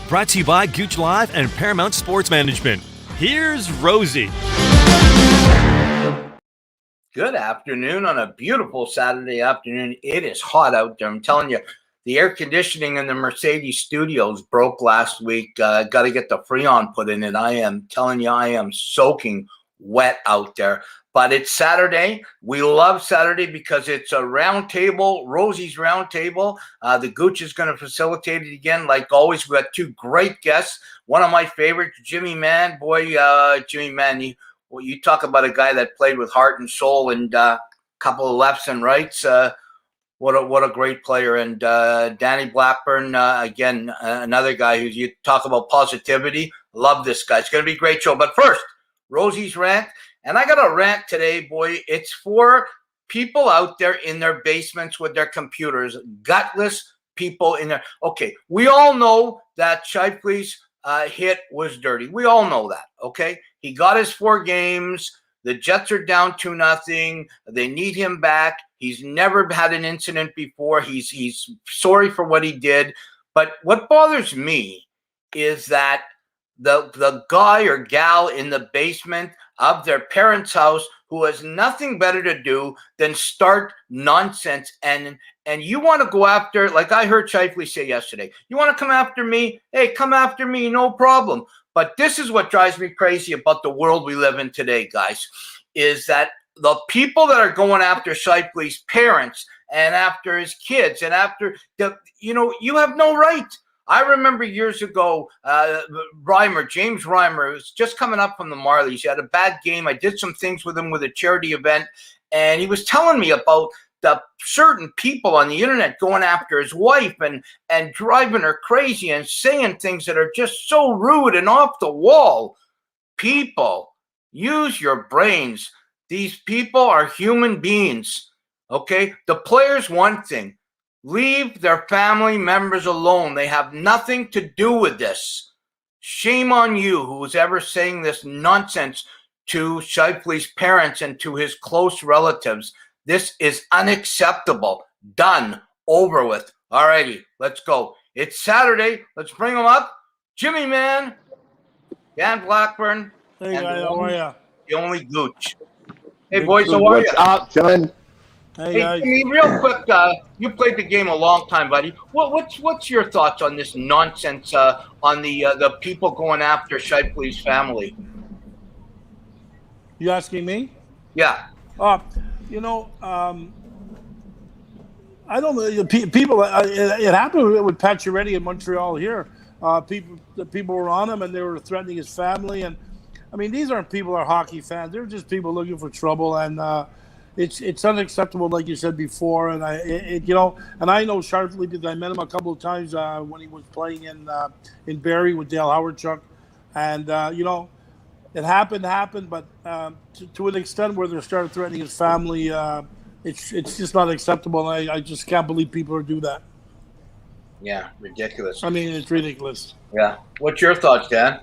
Brought to you by Gouche Live and Paramount Sports Management. Here's Rosey. Good afternoon on a beautiful Saturday afternoon. It is hot out there. I'm telling you, the air conditioning in the Mercedes studios broke last week. Got to get the Freon put in it. I am telling you, I am soaking wet out there. But it's Saturday. We love Saturday because it's a roundtable, Rosey's roundtable. The Gouche is going to facilitate it again. Like always, we got two great guests. One of my favorites, Jimmy Mann. Boy, Jimmy Mann, you talk about a guy that played with heart and soul and a couple of lefts and rights. What a great player. And Danny Blackburn, again, another guy who you talk about positivity. Love this guy. It's going to be a great show. But first, Rosey's rant. And I got a rant today, boy. It's for people out there in their basements with their computers, gutless people in there. Okay, we all know that Shifley's hit was dirty. We all know that, okay? He got his 4 games. The Jets are down 2-0. They need him back. He's never had an incident before. He's sorry for what he did. But what bothers me is that the guy or gal in the basement of their parents' house who has nothing better to do than start nonsense. And you want to go after, like I heard Shifley say yesterday, you want to come after me? Hey, come after me, no problem. But this is what drives me crazy about the world we live in today, guys, is that the people that are going after Shifley's parents and after his kids and after, you have no right. I remember years ago, James Reimer was just coming up from the Marlies. He had a bad game. I did some things with him with a charity event, and he was telling me about the certain people on the internet going after his wife and driving her crazy and saying things that are just so rude and off the wall. People, use your brains. These people are human beings, okay? The players, one thing. Leave their family members alone. They have nothing to do with this. Shame on you who's ever saying this nonsense to Shifley's parents and to his close relatives. This is unacceptable. Done. Over with. All righty, let's go. It's Saturday. Let's bring them up. Jimmy Mann, Dan Blackburn, hey, and guys, how are you? The only Gouche. Hey, boys, how are you? What's up, John? Hey, Jimmy, real quick, you played the game a long time, buddy. What's your thoughts on this nonsense on the people going after Shifley's family? You asking me? Yeah. I don't know. People, it happened with Pacioretty in Montreal here. People were on him and they were threatening his family. And I mean, these aren't people who are hockey fans. They're just people looking for trouble. And it's unacceptable, like you said before. And I know Shifley because I met him a couple of times when he was playing in Barrie with Dale Howardchuk. And it happened, but to an extent where they started threatening his family, it's just not acceptable. And I just can't believe people do that. Yeah, ridiculous. I mean, it's ridiculous. Yeah. What's your thoughts, Dan?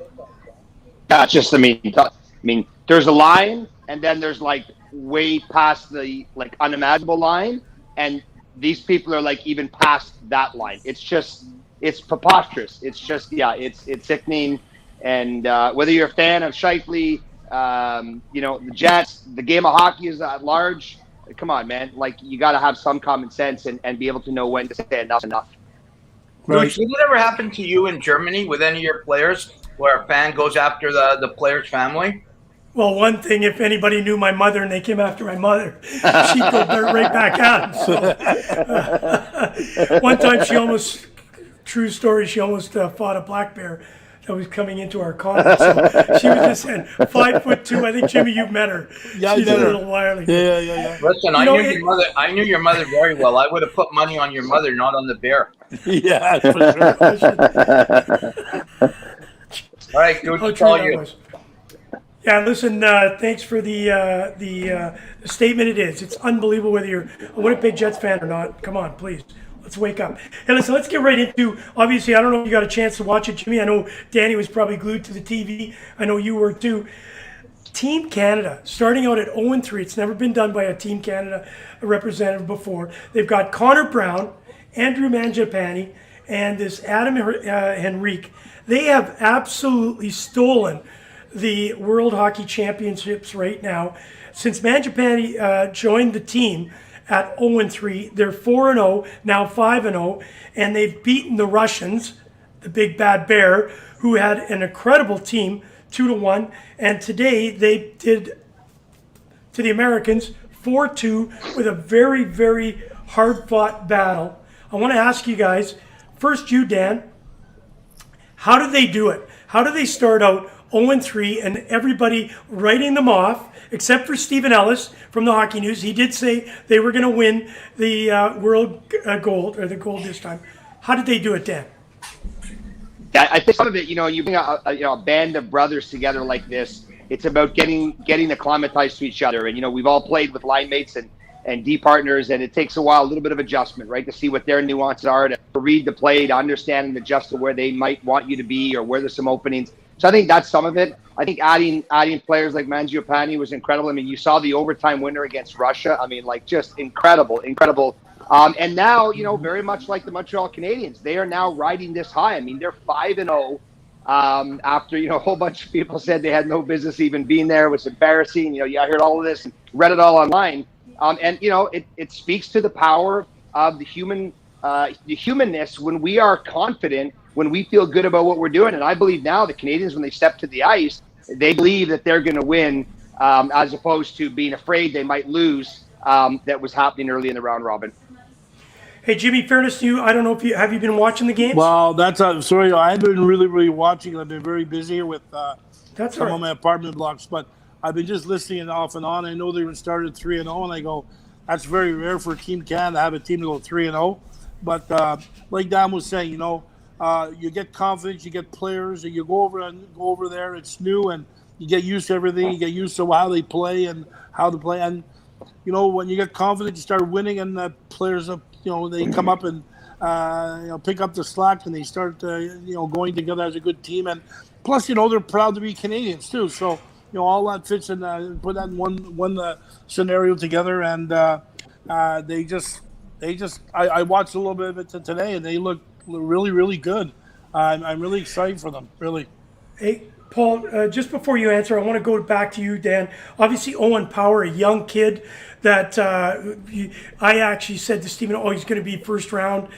Yeah, just I mean, there's a line, and then there's like way past the like unimaginable line, and these people are like even past that line. It's preposterous. It's just it's sickening. And whether you're a fan of Shifley, the Jets, the game of hockey is at large. Come on, man! Like you got to have some common sense and be able to know when to say enough's enough. Right. Did it ever happen to you in Germany with any of your players where a fan goes after the player's family? Well, one thing, if anybody knew my mother and they came after my mother, she'd go right back at them. So, one time true story, she almost fought a black bear that was coming into our condo. So she was just saying, 5'2". I think, Jimmy, you've met her. Yeah, she's a little wily. Yeah. Listen, I knew your mother very well. I would have put money on your mother, not on the bear. Yeah, for sure. All right, good to call you. Yeah, listen, thanks for the statement. It's unbelievable whether you're a Winnipeg Jets fan or not. Come on, please. Let's wake up. Hey, listen, let's get right into, obviously, I don't know if you got a chance to watch it, Jimmy. I know Danny was probably glued to the TV. I know you were too. Team Canada, starting out at 0-3. It's never been done by a Team Canada representative before. They've got Connor Brown, Andrew Mangiapane, and this Adam Henrique, they have absolutely stolen the World Hockey Championships right now. Since Mangiapane joined the team at 0-3, they're 4-0, now 5-0, and they've beaten the Russians, the big bad bear, who had an incredible team, 2-1, and today they did to the Americans 4-2 with a very, very hard-fought battle. I want to ask you guys, first you, Dan, how did they do it? How did they start out 0-3 and everybody writing them off, except for Stephen Ellis from the Hockey News? He did say they were going to win the world gold, or the gold this time. How did they do it, Dan? Yeah, I think some of it, you bring a band of brothers together like this. It's about getting acclimatized to each other. And, we've all played with line mates and D partners, and it takes a while, a little bit of adjustment, right, to see what their nuances are, to read the play, to understand and adjust to where they might want you to be or where there's some openings. So I think that's some of it. I think adding players like Mangiapane was incredible. I mean, you saw the overtime winner against Russia. I mean, just incredible. And now, very much like the Montreal Canadiens, they are now riding this high. I mean, they're 5-0 after, a whole bunch of people said they had no business even being there. It was embarrassing. I heard all of this and read it all online. And it speaks to the power of the humanness when we are confident, when we feel good about what we're doing. And I believe now the Canadians, when they step to the ice, they believe that they're going to win, as opposed to being afraid they might lose. That was happening early in the round robin. Hey, Jimmy, fairness to you, I don't know if have you been watching the games? Well, sorry, I've been really watching. I've been very busy here with some of my apartment blocks, but I've been just listening off and on. I know they started 3-0, and I go, that's very rare for Team Canada to have a team to go 3-0. But like Dan was saying, you get confidence, you get players, and you go over there. It's new, and you get used to everything. You get used to how they play and how to play. And when you get confident, you start winning, and the players they come up and pick up the slack, and they start going together as a good team. And plus, they're proud to be Canadians too. So all that fits in. Put that in one scenario together, and they just. I watched a little bit of it today, and they look really, really good. I'm really excited for them, really. Hey, Paul, just before you answer, I want to go back to you, Dan. Obviously, Owen Power, a young kid that I actually said to Stephen, he's going to be first round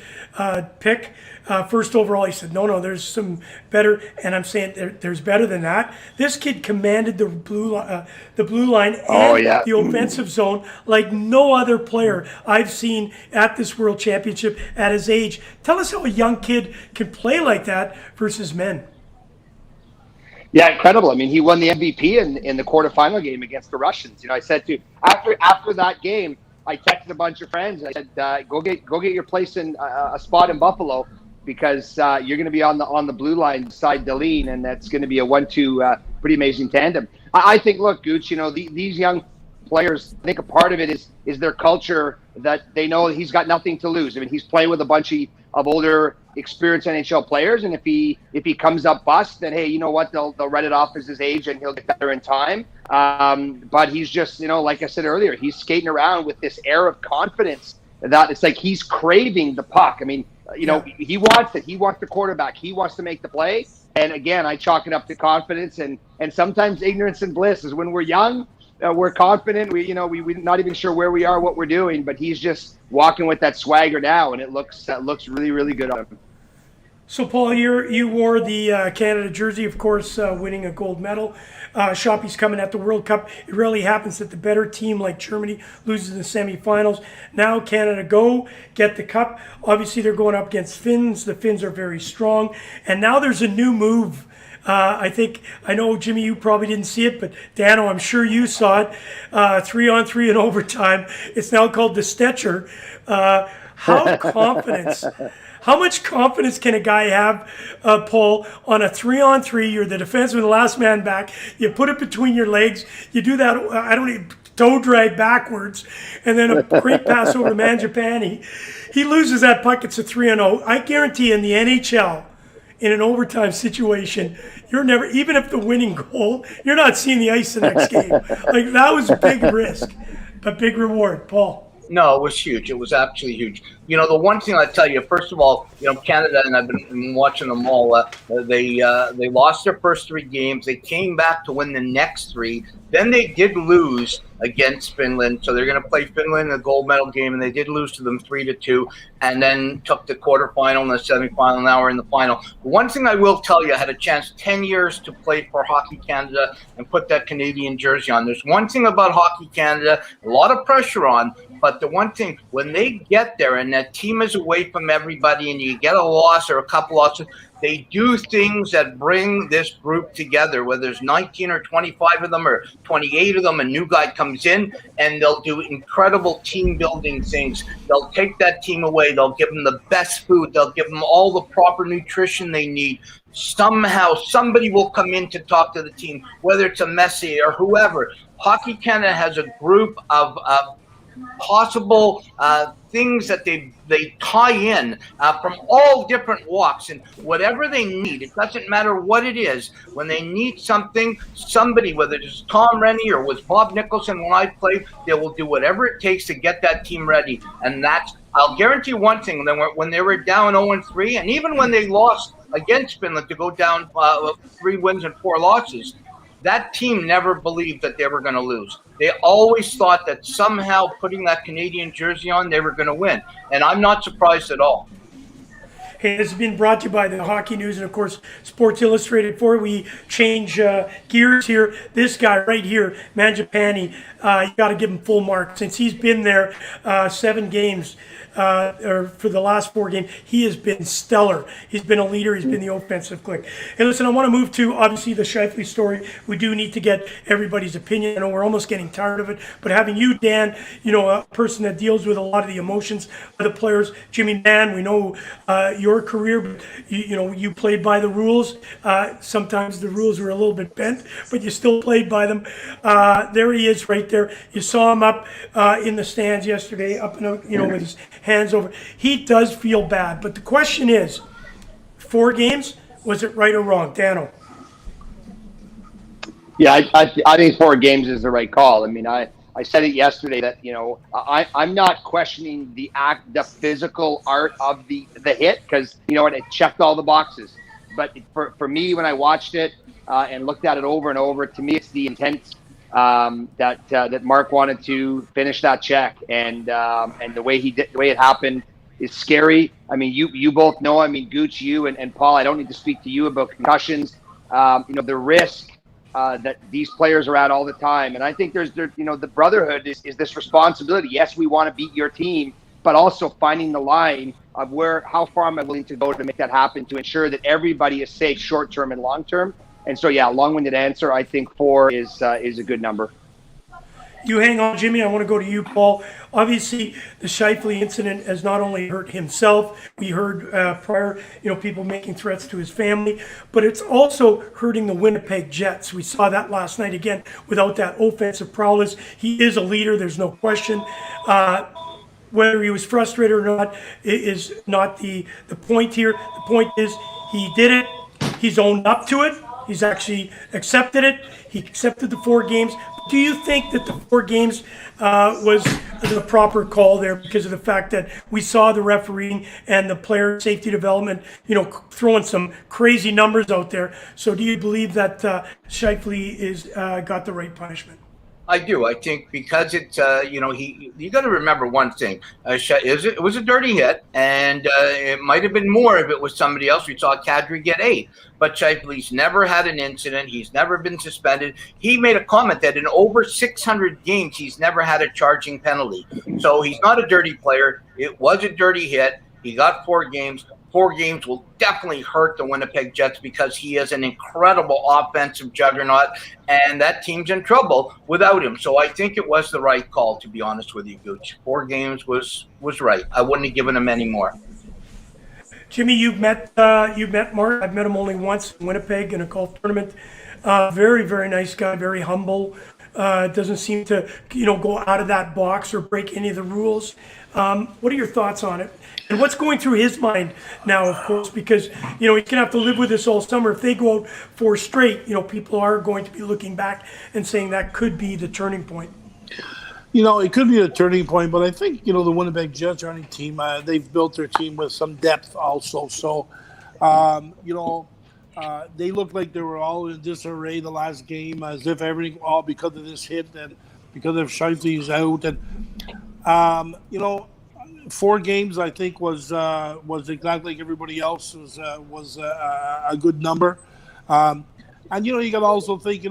pick, first overall. He said, no, there's some better. And I'm saying there's better than that. This kid commanded the blue line and the offensive zone like no other player I've seen at this World Championship at his age. Tell us how a young kid can play like that versus men. Yeah, incredible. I mean, he won the MVP in the quarterfinal game against the Russians. I said to after that game, I texted a bunch of friends. I said, go get your place in a spot in Buffalo, because you're going to be on the blue line beside Deline, and that's going to be a 1-2 pretty amazing tandem. I think, look, Gouche, these young players, I think a part of it is their culture, that they know he's got nothing to lose. I mean, he's playing with a bunch of older, experienced NHL players, and if he comes up bust, then hey, you know what? They'll write it off as his age, and he'll get better in time. But he's just, like I said earlier, he's skating around with this air of confidence that it's like he's craving the puck. I mean, he wants it. He wants the quarterback. He wants to make the play. And again, I chalk it up to confidence, and sometimes ignorance and bliss is when we're young. We're confident. We're not even sure where we are, what we're doing, but he's just walking with that swagger now, and it looks really, really good on him. So, Paul, you wore the Canada jersey, of course, winning a gold medal. Shoppy's coming at the World Cup. It rarely happens that the better team like Germany loses in the semifinals. Now Canada get the cup. Obviously, they're going up against Finns. The Finns are very strong. And now there's a new move. I know, Jimmy, you probably didn't see it, but Dano, I'm sure you saw it. 3-on-3 in overtime. It's now called the Stetcher. How much confidence can a guy have, Paul, on a 3-on-3? You're the defenseman, the last man back. You put it between your legs. You do that, toe drag backwards, and then a great pass over to Mangiapane. He loses that puck. It's a 3-0. I guarantee in the NHL, in an overtime situation, you're never, even if the winning goal, you're not seeing the ice the next game. Like, that was a big risk, but big reward. Paul. No, it was huge. It was absolutely huge. The one thing I tell you, first of all, Canada, and I've been watching them all. They lost their first 3 games. They came back to win the next 3. Then they did lose against Finland, so they're going to play Finland in the gold medal game, and they did lose to them 3-2, and then took the quarterfinal and the semifinal. Now we're in the final. One thing I will tell you, I had a chance 10 years to play for Hockey Canada and put that Canadian jersey on. There's one thing about Hockey Canada, a lot of pressure on. But the one thing, when they get there and that team is away from everybody and you get a loss or a couple losses, they do things that bring this group together, whether there's 19 or 25 of them or 28 of them, a new guy comes in and they'll do incredible team building things. They'll take that team away. They'll give them the best food. They'll give them all the proper nutrition they need. Somehow somebody will come in to talk to the team, whether it's a Messi or whoever. Hockey Canada has a group of possible things that they tie in from all different walks, and whatever they need, it doesn't matter what it is. When they need something, somebody, whether it's Tom Rennie or was Bob Nicholson when I played, they will do whatever it takes to get that team ready. And I'll guarantee one thing, when they were down 0-3, and even when they lost against Finland to go down 3 wins and 4 losses, that team never believed that they were going to lose. They always thought that somehow putting that Canadian jersey on, they were going to win. And I'm not surprised at all. Hey, this has been brought to you by the Hockey News and, of course, Sports Illustrated. Before we change gears here, this guy right here, Mangiapane, you got to give him full mark. Since he's been there 7 games, or for the last 4 games, he has been stellar. He's been a leader. He's been the offensive click. Hey, listen, I want to move to, obviously, the Scheifele story. We do need to get everybody's opinion. I know we're almost getting tired of it, but having you, Dan, a person that deals with a lot of the emotions of the players, Jimmy Mann, we know your career, but you played by the rules. Sometimes the rules were a little bit bent, but you still played by them. There he is right there. You saw him up in the stands yesterday, up with his hands over. He does feel bad, but the question is, 4 games, was it right or wrong? Dano? Yeah, I think 4 games is the right call. I mean, I said it yesterday that, I'm not questioning the physical art of the hit, because, it checked all the boxes. But for me, when I watched it and looked at it over and over, to me, it's the intent that Mark wanted to finish that check, and the way it happened is scary. I mean, you both know. I mean, Gouche, you and Paul. I don't need to speak to you about concussions. The risk that these players are at all the time, and I think there's the brotherhood is this responsibility. Yes, we want to beat your team, but also finding the line of how far am I willing to go to make that happen, to ensure that everybody is safe short term and long term. And so, yeah, long-winded answer. I think 4 is a good number. You hang on, Jimmy. I want to go to you, Paul. Obviously, the Scheifele incident has not only hurt himself. We heard prior, people making threats to his family, but it's also hurting the Winnipeg Jets. We saw that last night again. Without that offensive prowess, he is a leader. There's no question. Whether he was frustrated or not is not the point here. The point is he did it. He's owned up to it. He's actually accepted it. He accepted the 4 games. Do you think that the 4 games was the proper call there because of the fact that we saw the refereeing and the player safety development, throwing some crazy numbers out there? So do you believe that Scheifele is got the right punishment? I do. I think because it's, you got to remember one thing. It was a dirty hit, and it might have been more if it was somebody else. We saw Kadri get 8, but Scheifele's never had an incident. He's never been suspended. He made a comment that in over 600 games, he's never had a charging penalty. So he's not a dirty player. It was a dirty hit. He got 4 games. 4 games will definitely hurt the Winnipeg Jets because he is an incredible offensive juggernaut, and that team's in trouble without him. So I think it was the right call, to be honest with you, Gouche. 4 games was right. I wouldn't have given him any more. Jimmy, you've met Mark. I've met him only once in Winnipeg in a golf tournament. Very, very nice guy, very humble. Doesn't seem to, go out of that box or break any of the rules. What are your thoughts on it? And what's going through his mind now, of course, because, he's going to have to live with this all summer. If they go out 4 straight, people are going to be looking back and saying that could be the turning point. It could be a turning point, but I think the Winnipeg Jets are any team. They've built their team with some depth also. So, they looked like they were all in disarray the last game, as if everything all because of this hit and because of Shifley's out. And 4 games I think was exactly like everybody else was a good number. And you got to also think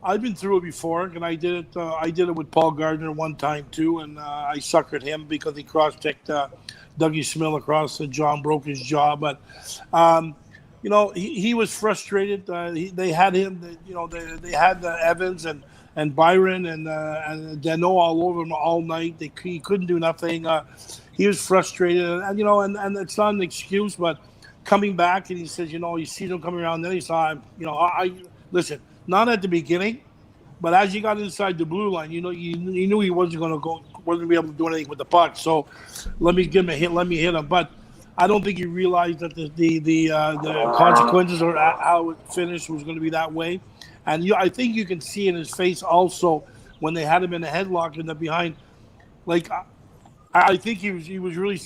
I've been through it before, and I did it with Paul Gardner one time too, and I suckered him because he cross-checked Dougie Smith across, and John broke his jaw. But he was frustrated. They had him. They had Evans and Byron and Dano all over him all night. He couldn't do nothing. He was frustrated, and and it's not an excuse, but coming back, and he says, you see them coming around. Then he saw him. I listen. Not at the beginning, but as you got inside the blue line, you knew he wasn't going to be able to do anything with the puck. So let me give him a hit. Let me hit him. But I don't think he realized that the consequences or how it finished was going to be that way. And I think you can see in his face also when they had him in a headlock in the behind. Like I think he was really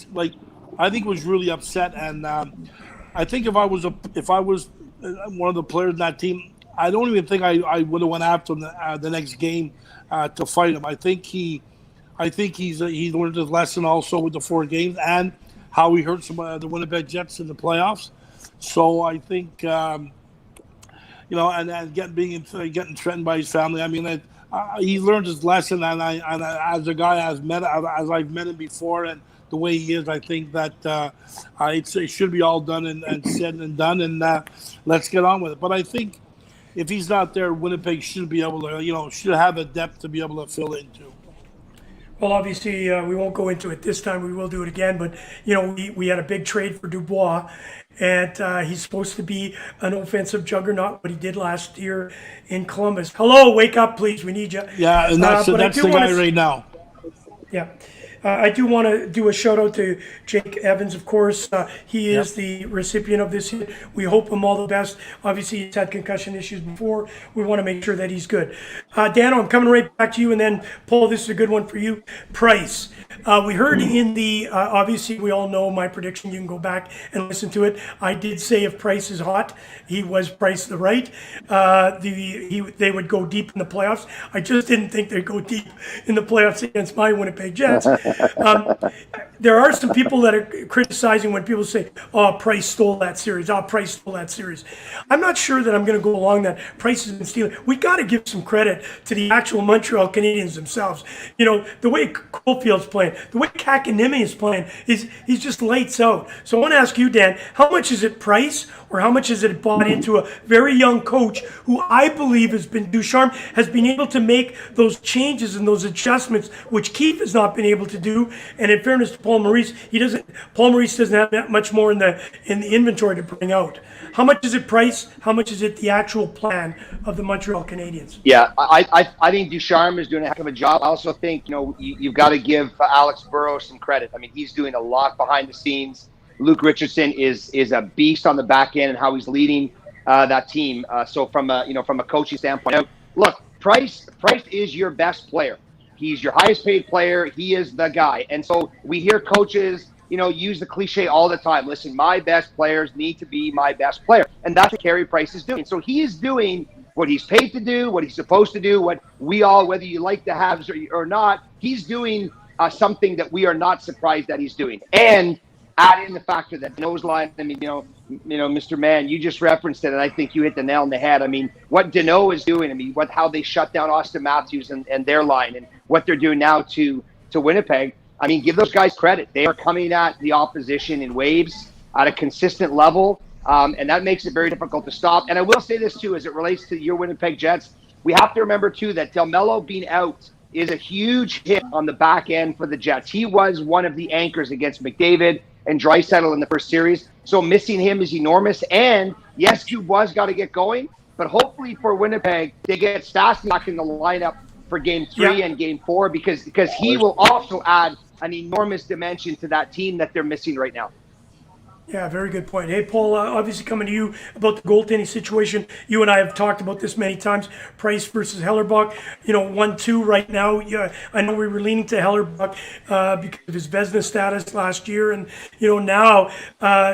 really upset. And I think if I was one of the players in that team, I don't even think I would have went after him the next game to fight him. I think he's learned his lesson also with the 4 games and how he hurt some of the Winnipeg Jets in the playoffs. So I think and getting threatened by his family. I mean, he learned his lesson, and as a guy as I've met him before, and the way he is, I think that it should be all done and said and done, and let's get on with it. But I think if he's not there, Winnipeg should be able to, should have a depth to be able to fill into. Well, obviously, we won't go into it this time. We will do it again. But, we had a big trade for Dubois, and he's supposed to be an offensive juggernaut, what he did last year in Columbus. Hello, wake up, please. We need you. Yeah, and that's the guy right now. Yeah. I do want to do a shout out to Jake Evans, of course. He is the recipient of this hit. We hope him all the best. Obviously, he's had concussion issues before. We want to make sure that he's good. Dano, I'm coming right back to you. And then, Paul, this is a good one for you. Price. We heard in the, obviously, we all know my prediction. You can go back and listen to it. I did say if Price is hot, he was Price the right. They would go deep in the playoffs. I just didn't think they'd go deep in the playoffs against my Winnipeg Jets. There are some people that are criticizing when people say, "Oh, Price stole that series. Oh, Price stole that series." I'm not sure that I'm going to go along that Price has been stealing. We got to give some credit to the actual Montreal Canadiens themselves. The way Caulfield's playing, the way Kakanimi is playing, he's just lights out. So I want to ask you, Dan, how much is it Price, or how much is it bought into a very young coach who I believe Ducharme has been able to make those changes and those adjustments, which Keefe has not been able to do. And in fairness to Paul Maurice, Paul Maurice doesn't have that much more in the inventory to bring out. How much is it Price? How much is it the actual plan of the Montreal Canadiens? Yeah, I think Ducharme is doing a heck of a job. I also think you've got to give Alex Burrows some credit. I mean, he's doing a lot behind the scenes. Luke Richardson is a beast on the back end and how he's leading that team. So from a coaching standpoint, look, Price is your best player. He's your highest paid player. He is the guy. And so we hear coaches, use the cliche all the time. Listen, my best players need to be my best player. And that's what Carey Price is doing. So he is doing what he's paid to do, what he's supposed to do, what we all, whether you like the Habs or not, he's doing something that we are not surprised that he's doing. And add in the factor that nose line, I mean, Mr. Mann, you just referenced it, and I think you hit the nail on the head. I mean, what Dano is doing, I mean, how they shut down Austin Matthews and their line, and what they're doing now to Winnipeg. I mean, give those guys credit. They are coming at the opposition in waves at a consistent level, and that makes it very difficult to stop. And I will say this, too, as it relates to your Winnipeg Jets. We have to remember, too, that Del Mello being out is a huge hit on the back end for the Jets. He was one of the anchors against McDavid and Draisaitl in the first series. So missing him is enormous. And yes, Dubois got to get going, but hopefully for Winnipeg, they get Stastny back in the lineup for Game 3 and Game 4 because he will also add an enormous dimension to that team that they're missing right now. Yeah, very good point. Hey, Paul, obviously coming to you about the goaltending situation. You and I have talked about this many times. Price versus Hellerbach, 1-2 right now. Yeah, I know we were leaning to Hellerbach because of his Vezina status last year. And, now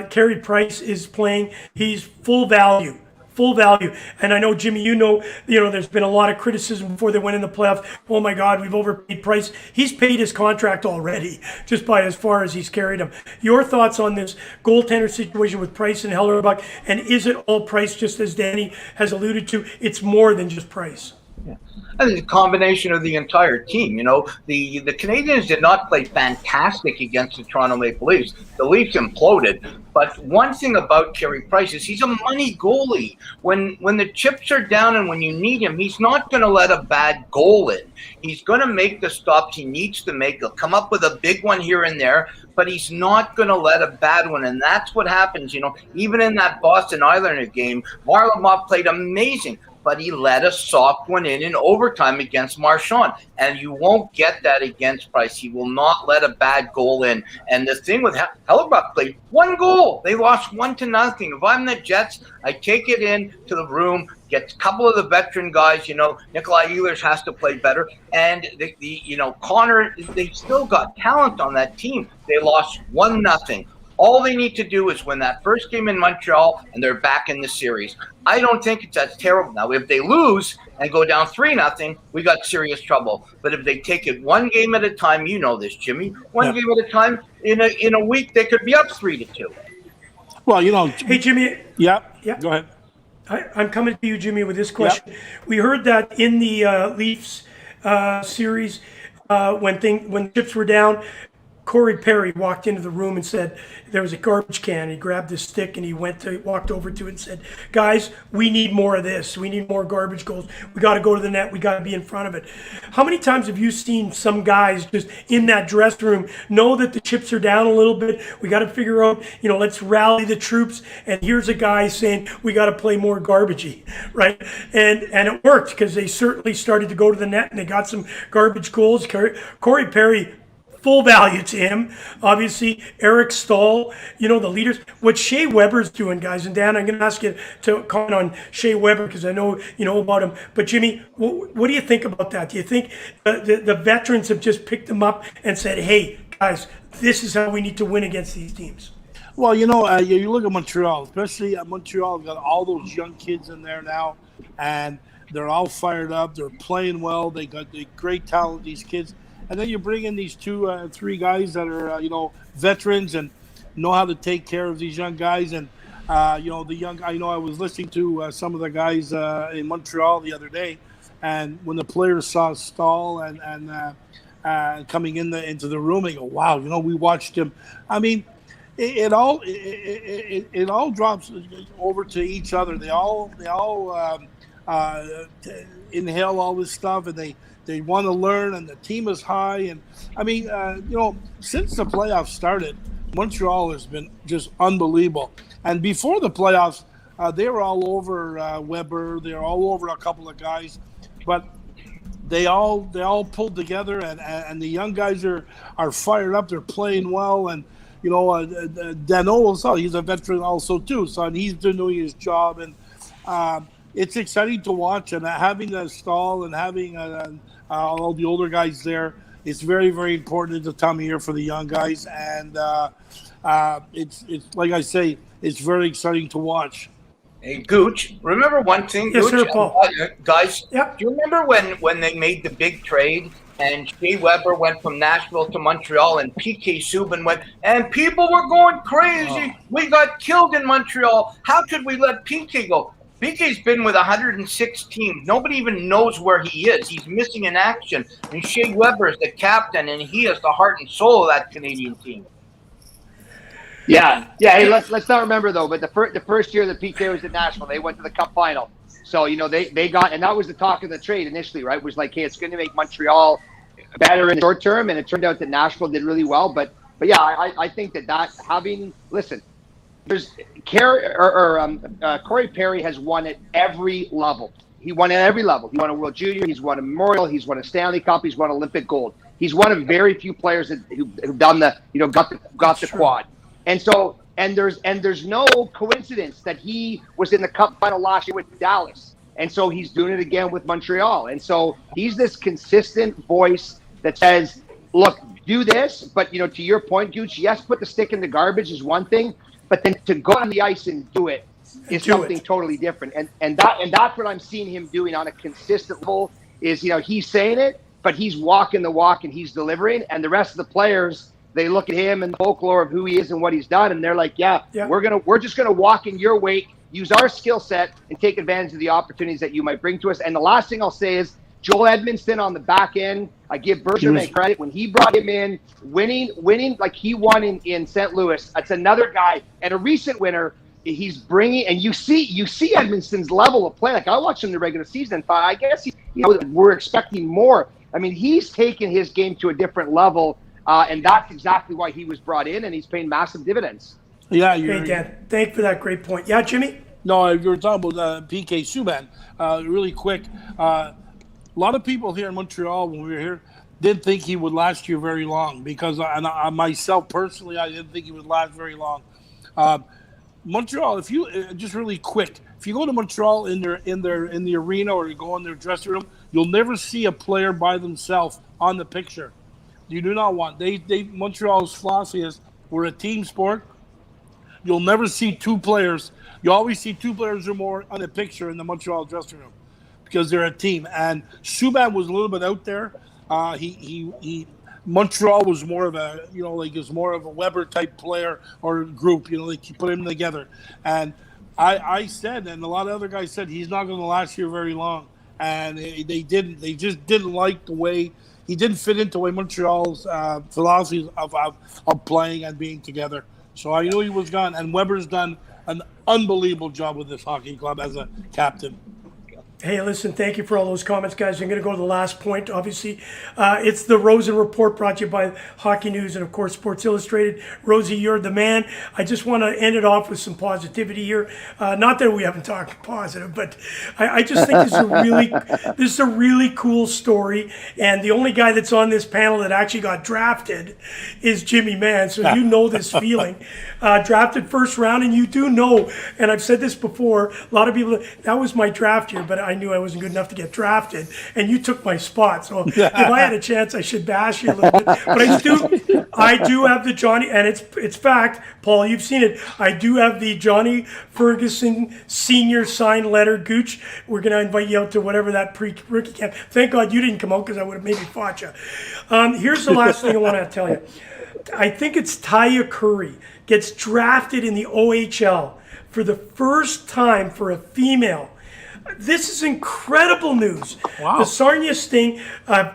Carey Price is playing. He's full value. Full value. And I know, Jimmy, there's been a lot of criticism before they went in the playoffs. Oh my God, we've overpaid Price. He's paid his contract already, just by as far as he's carried him. Your thoughts on this goaltender situation with Price and Hellerbach, and is it all Price, just as Danny has alluded to? It's more than just Price. I think it's a combination of the entire team. The Canadians did not play fantastic against the Toronto Maple Leafs. The Leafs imploded. But one thing about Carey Price is he's a money goalie. When the chips are down and when you need him, he's not going to let a bad goal in. He's going to make the stops he needs to make. He'll come up with a big one here and there, but he's not going to let a bad one. And that's what happens. Even in that Boston Islander game, Varlamov played amazing, but he let a soft one in overtime against Marchand. And you won't get that against Price. He will not let a bad goal in. And the thing with Hellebuck played one goal. They lost 1-0. If I'm the Jets, I take it in to the room, get a couple of the veteran guys, Nikolai Ehlers has to play better. And Connor, they still got talent on that team. They lost 1-0. All they need to do is win that first game in Montreal, and they're back in the series. I don't think it's that terrible. Now, if they lose and go down 3-0, we got serious trouble. But if they take it one game at a time, you know this, Jimmy, one game at a time, in a week, they could be up 3-2. Well, Hey, Jimmy. Yeah. Yeah. Go ahead. I'm coming to you, Jimmy, with this question. Yep. We heard that in the Leafs series, when the chips were down, Corey Perry walked into the room and said there was a garbage can. He grabbed his stick and he walked over to it and said, "Guys, we need more of this. We need more garbage goals. We got to go to the net. We got to be in front of it." How many times have you seen some guys just in that dressing room know that the chips are down a little bit? We got to figure out, let's rally the troops. And here's a guy saying we got to play more garbagey, right? And it worked because they certainly started to go to the net and they got some garbage goals. Corey Perry, full value to him. Obviously, Eric Stahl, the leaders. What Shea Weber's doing, guys, and Dan, I'm going to ask you to comment on Shea Weber because I know you know about him. But Jimmy, what do you think about that? Do you think the veterans have just picked him up and said, "Hey, guys, this is how we need to win against these teams"? Well, you look at Montreal, especially Montreal got all those young kids in there now, and they're all fired up. They're playing well. They got the great talent, these kids. And then you bring in these 2-3 guys that are, veterans and know how to take care of these young guys. And, I was listening to some of the guys in Montreal the other day. And when the players saw Stahl and coming into the room, they go, "Wow, we watched him." I mean, it all drops over to each other. They all inhale all this stuff, and they want to learn, and the team is high. And I mean, since the playoffs started, Montreal has been just unbelievable. And before the playoffs, they were all over Weber. They were all over a couple of guys, but they all pulled together, and the young guys are fired up. They're playing well, and Dano also, he's a veteran also too, so and he's been doing his job, and it's exciting to watch. And having a Stahl and having all the older guys there, it's very, very important at the time of year for the young guys. And it's like I say, it's very exciting to watch. Hey, Gouche, remember one thing, Yes, Gouche? sir, Paul. Guys, Yep. do you remember when they made the big trade and Shea Weber went from Nashville to Montreal and PK Subban went, and people were going crazy. We got killed in Montreal. How could we let PK go? PK's been with 106 teams. Nobody even knows where he is. He's missing in action. And Shea Weber is the captain, and he is the heart and soul of that Canadian team. Yeah. Hey, let's not remember though. But the first year that PK was at Nashville, they went to the Cup final. So they got, and that was the talk of the trade initially, right? Was like, hey, it's going to make Montreal better in the short term, and it turned out that Nashville did really well. But yeah, I think that having there's Corey Perry has won at every level. He won at every level. He won a World Junior. He's won a Memorial. He's won a Stanley Cup. He's won Olympic gold. He's one of very few players who've done got the quad. And so And there's no coincidence that he was in the Cup final last year with Dallas. And so he's doing it again with Montreal. And so he's this consistent voice that says, look, do this. But, to your point, Gouche, yes, put the stick in the garbage is one thing. But then to go on the ice and do it is something totally different. And that's what I'm seeing him doing on a consistent level is, he's saying it, but he's walking the walk and he's delivering. And the rest of the players, they look at him and the folklore of who he is and what he's done, and they're like, yeah. We're just gonna walk in your wake, use our skill set, and take advantage of the opportunities that you might bring to us. And the last thing I'll say is Joel Edmondson on the back end. I give Bergevin credit when he brought him in, winning like he won in St. Louis. That's another guy and a recent winner. He's bringing, and you see Edmondson's level of play. Like I watched him in the regular season and thought, I guess we're expecting more. I mean, he's taken his game to a different level. And that's exactly why he was brought in, and he's paying massive dividends. Yeah, hey, Dan, thank you for that great point. Yeah, Jimmy? No, you were talking about PK Subban. Really quick, a lot of people here in Montreal, when we were here, didn't think he would last you very long because myself personally, I didn't think he would last very long. Montreal, if you just really quick, if you go to Montreal in the arena or you go in their dressing room, you'll never see a player by themselves on the picture. You do not want. Montreal's philosophy is we're a team sport. You'll never see two players. You always see two players or more on a picture in the Montreal dressing room because they're a team. And Subban was a little bit out there. Montreal was more of a, was more of a Weber type player or group. They put him together. And I said, and a lot of other guys said, he's not going to last here very long. And they didn't. They just didn't like the way. He didn't fit into the way Montreal's philosophy of playing and being together. So I knew he was gone. And Weber's done an unbelievable job with this hockey club as a captain. Hey, listen, thank you for all those comments, guys. I'm going to go to the last point, obviously. It's the Rosen Report brought to you by Hockey News and, of course, Sports Illustrated. Rosey, you're the man. I just want to end it off with some positivity here. Not that we haven't talked positive, but I just think this is a really cool story. And the only guy that's on this panel that actually got drafted is Jimmy Mann. So you know this feeling. Drafted first round, and you do know, and I've said this before, a lot of people, that was my draft year, but I knew I wasn't good enough to get drafted, and you took my spot. So if I had a chance, I should bash you a little bit. But I do have the Johnny, and it's fact, Paul, you've seen it. I do have the Johnny Ferguson Senior signed letter. Gouche, we're going to invite you out to whatever that pre-rookie camp. Thank God you didn't come out because I would have maybe fought you. Here's the last thing I want to tell you. I think it's Taya Curry gets drafted in the OHL for the first time for a female. This is incredible news. Wow. The Sarnia Sting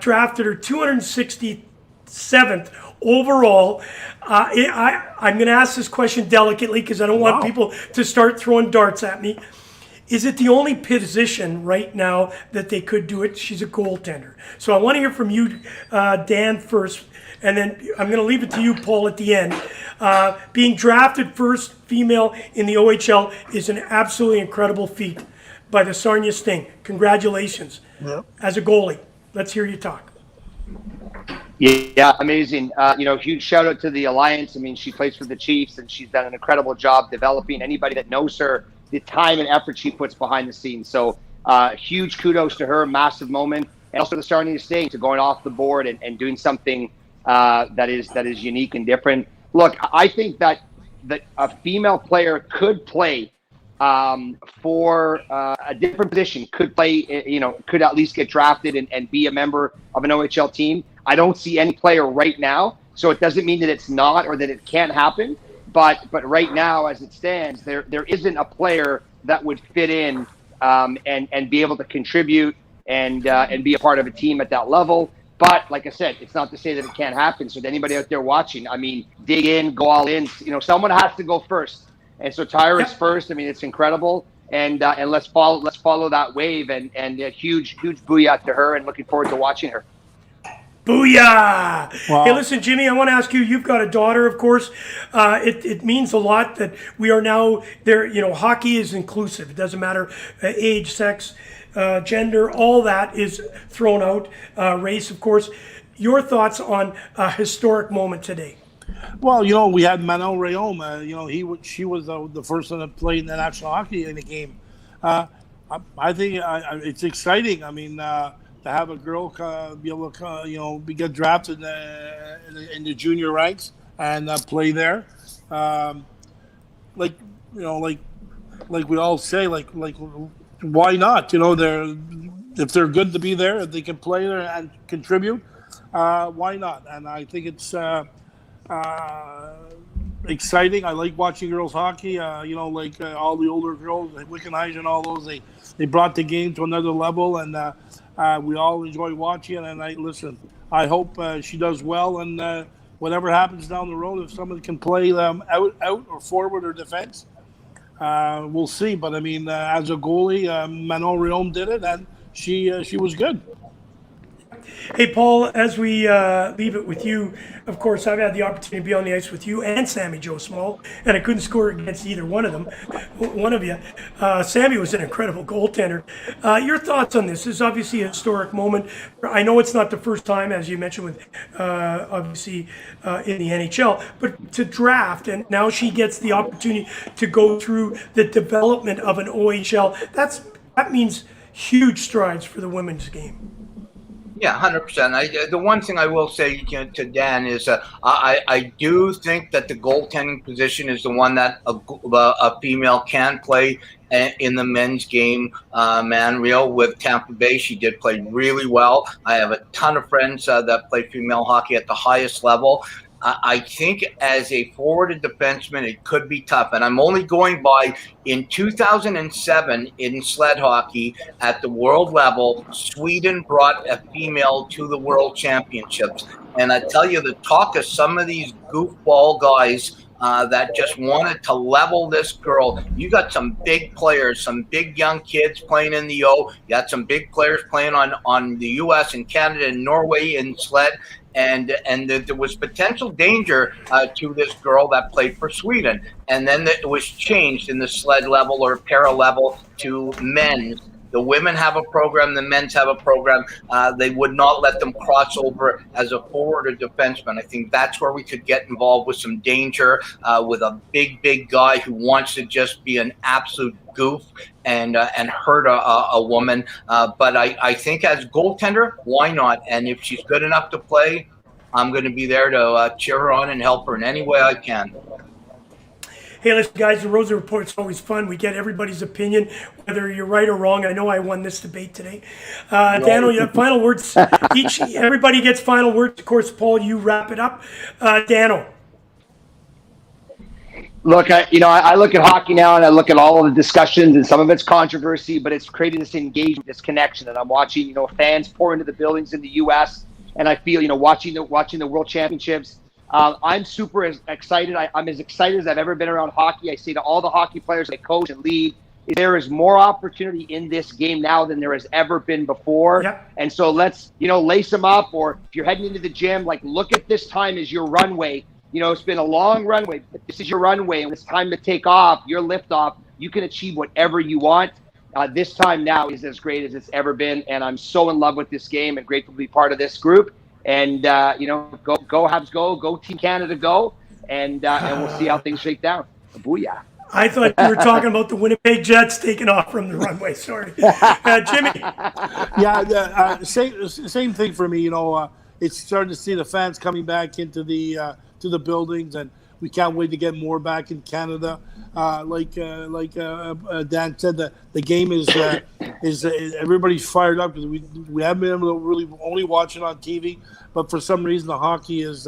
drafted her 267th overall. I'm going to ask this question delicately because I don't want people to start throwing darts at me. Is it the only position right now that they could do it? She's a goaltender. So I want to hear from you, Dan, first. And then I'm going to leave it to you, Paul, at the end. Being drafted first female in the OHL is an absolutely incredible feat by the Sarnia Sting. Congratulations. Yep. As a goalie. Let's hear you talk. Yeah, amazing. Huge shout out to the Alliance. I mean, she plays for the Chiefs, and she's done an incredible job developing anybody that knows her, the time and effort she puts behind the scenes. So huge kudos to her, massive moment. And also the Sarnia Sting to going off the board and doing something that is unique and different. Look, I think that a female player could play for a different position, could play, could at least get drafted and be a member of an OHL team. I don't see any player right now, so it doesn't mean that it's not or that it can't happen. But right now, as it stands, there isn't a player that would fit in and be able to contribute and be a part of a team at that level. But like I said, it's not to say that it can't happen. So to anybody out there watching, I mean, dig in, go all in. Someone has to go first. And so Tyra's first. I mean, it's incredible. And let's follow that wave and a huge booyah to her and looking forward to watching her. Booyah! Wow. Hey, listen, Jimmy, I want to ask you, you've got a daughter, of course. It means a lot that we are now there. Hockey is inclusive. It doesn't matter age, sex, gender, all that is thrown out. Race, of course. Your thoughts on a historic moment today? Well, we had Manon Rayom. She was the first one that played in the National Hockey in the game. I think it's exciting. I mean, to have a girl be able to get drafted in the junior ranks and play there, like like we all say, why not? If they're good to be there, if they can play there and contribute, why not? And I think it's exciting. I like watching girls hockey. All the older girls, like Wickenheiser and all those, they brought the game to another level, and we all enjoy watching it. And I hope she does well, and whatever happens down the road, if someone can play them out or forward or defense, we'll see. But I mean, as a goalie, Manon Rayom did it, and she was good. Hey, Paul, as we leave it with you, of course, I've had the opportunity to be on the ice with you and Sammy Joe Small, and I couldn't score against either one of them, one of you. Sammy was an incredible goaltender. Your thoughts on this? This is obviously a historic moment. I know it's not the first time, as you mentioned, with obviously in the NHL, but to draft, and now she gets the opportunity to go through the development of an OHL. That means huge strides for the women's game. Yeah, 100%. The one thing I will say to Dan is I do think that the goaltending position is the one that a female can play in the men's game. Mann with Tampa Bay, she did play really well. I have a ton of friends that play female hockey at the highest level. I think as a forwarded defenseman, it could be tough. And I'm only going by in 2007 in sled hockey at the world level, Sweden brought a female to the world championships. And I tell you, the talk of some of these goofball guys that just wanted to level this girl. You got some big players, some big young kids playing in the O. You got some big players playing on the U.S. and Canada and Norway in sled. And there was potential danger to this girl that played for Sweden. And then it was changed in the sled level or para level to men's. The women have a program, the men's have a program. They would not let them cross over as a forward or defenseman. I think that's where we could get involved with some danger with a big guy who wants to just be an absolute goof and hurt a woman. But I think as goaltender, why not? And if she's good enough to play, I'm going to be there to cheer her on and help her in any way I can. Hey, listen, guys, the Rosen Report's always fun. We get everybody's opinion, whether you're right or wrong. I know I won this debate today. Daniel, you have final words. Everybody gets final words. Of course, Paul, you wrap it up. Daniel. Look, I look at hockey now, and I look at all of the discussions, and some of it's controversy, but it's creating this engagement, this connection. And I'm watching, fans pour into the buildings in the U.S., and I feel, watching the World Championships. I'm super excited. I'm as excited as I've ever been around hockey. I say to all the hockey players I coach and lead, there is more opportunity in this game now than there has ever been before. Yep. And so let's, lace them up, or if you're heading into the gym, look at this time as your runway. It's been a long runway, but this is your runway, and it's time to take off, your lift off. You can achieve whatever you want. This time now is as great as it's ever been, and I'm so in love with this game and grateful to be part of this group. And, go Habs, go Team Canada, go, and we'll see how things shake down. Booyah. I thought you were talking about the Winnipeg Jets taking off from the runway. Sorry. Jimmy. Yeah, same thing for me. It's starting to see the fans coming back into the to the buildings, and we can't wait to get more back in Canada. Like Dan said, the game is everybody's fired up because we haven't been able to really only watch it on TV, but for some reason the hockey is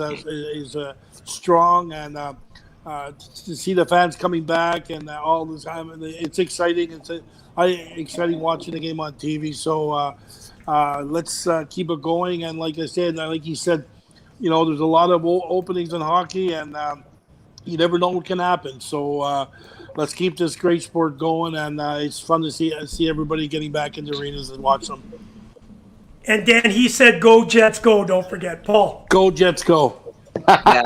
strong, and to see the fans coming back and all this time, it's exciting. It's exciting watching the game on TV. So let's keep it going. And like I said, like you said, there's a lot of openings in hockey, and you never know what can happen. So let's keep this great sport going, and it's fun to see everybody getting back into arenas and watch them. And Dan, he said, "Go Jets, go!" Don't forget, Paul. Go Jets, go! I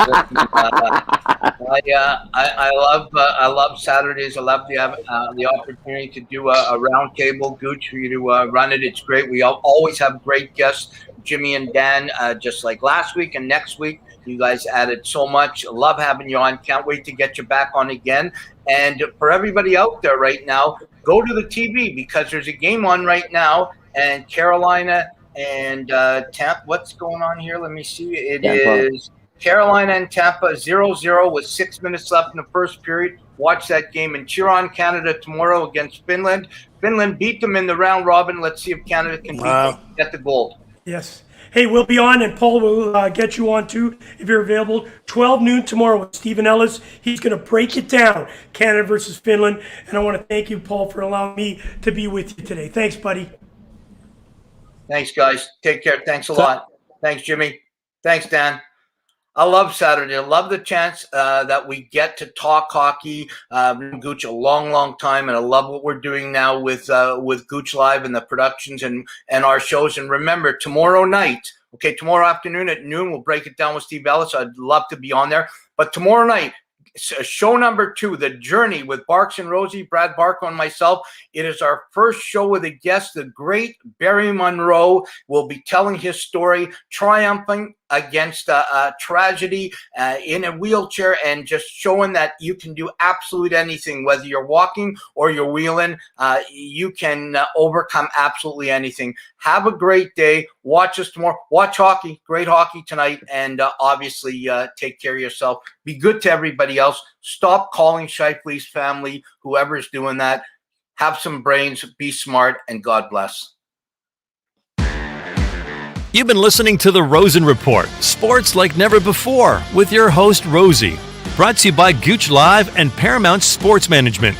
love Saturdays. I love to have the opportunity to do a roundtable. Gouche, for you to run it. It's great. We always have great guests, Jimmy and Dan, just like last week and next week. You guys added so much. Love having you on. Can't wait to get you back on again. And for everybody out there right now, go to the TV because there's a game on right now. And Carolina and Tampa. What's going on here? Let me see. It is Carolina and Tampa 0-0 with 6 minutes left in the first period. Watch that game and cheer on Canada tomorrow against Finland. Finland beat them in the round robin. Let's see if Canada can beat them, get the gold. Yes. Hey, we'll be on, and Paul will get you on too if you're available. 12 noon tomorrow with Stephen Ellis. He's going to break it down, Canada versus Finland. And I want to thank you, Paul, for allowing me to be with you today. Thanks, buddy. Thanks, guys. Take care. Thanks a lot. Thanks, Jimmy. Thanks, Dan. I love Saturday. I love the chance that we get to talk hockey. Gouche a long time, and I love what we're doing now with Gouche Live and the productions and our shows. And remember, tomorrow afternoon at noon, we'll break it down with Steve Ellis. I'd love to be on there. But tomorrow night, show number 2, The Journey with Barks and Rosey, Brad Barker and myself. It is our first show with a guest. The great Barry Monroe will be telling his story, triumphing against a tragedy in a wheelchair, and just showing that you can do absolutely anything, whether you're walking or you're wheeling. You can overcome absolutely anything. Have a great day. Watch us tomorrow. Watch hockey. Great hockey tonight. And obviously take care of yourself. Be good to everybody else. Stop calling Shifley's family, whoever's doing that. Have some brains. Be smart. And God bless. You've been listening to the Rosen Report, sports like never before, with your host, Rosey. Brought to you by Gouche Live and Paramount Sports Management.